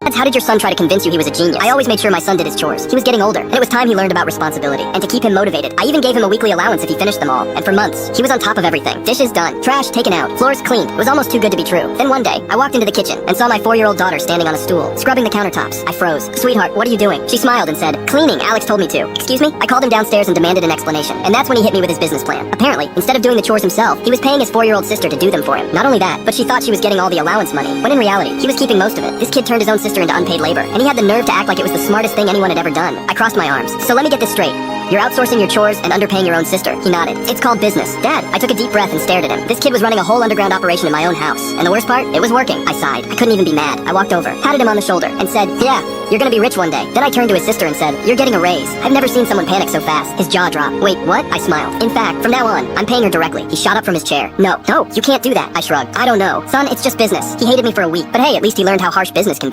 Dads, how did your son try to convince you he was a genius? I always made sure my son did his chores. He was getting older, and it was time he learned about responsibility. And to keep him motivated, I even gave him a weekly allowance if he finished them all. And for months, he was on top of everything. Dishes done, trash taken out, floors cleaned. It was almost too good to be true. Then one day, I walked into the kitchen and saw my 4-year-old daughter standing on a stool, scrubbing the countertops. I froze. Sweetheart, what are you doing? She smiled and said, cleaning, Alex told me to. Excuse me? I called him downstairs and demanded an explanation. And that's when he hit me with his business plan. Apparently, instead of doing the chores himself, he was paying his 4-year-old sister to do them for him. Not only that, but she thought she was getting all the allowance money, when in reality, he was keeping most of it. This kid turned his own sister into unpaid labor, and he had the nerve to act like it was the smartest thing anyone had ever done. I crossed my arms. So let me get this straight. You're outsourcing your chores and underpaying your own sister. He nodded. It's called business. Dad, I took a deep breath and stared at him. This kid was running a whole underground operation in my own house. And the worst part? It was working. I sighed. I couldn't even be mad. I walked over, patted him on the shoulder, and said, yeah, you're gonna be rich one day. Then I turned to his sister and said, you're getting a raise. I've never seen someone panic so fast. His jaw dropped. Wait, what? I smiled. In fact, from now on, I'm paying her directly. He shot up from his chair. No, you can't do that. I shrugged. I don't know. Son, it's just business. He hated me for a week, but hey, at least he learned how harsh business can be.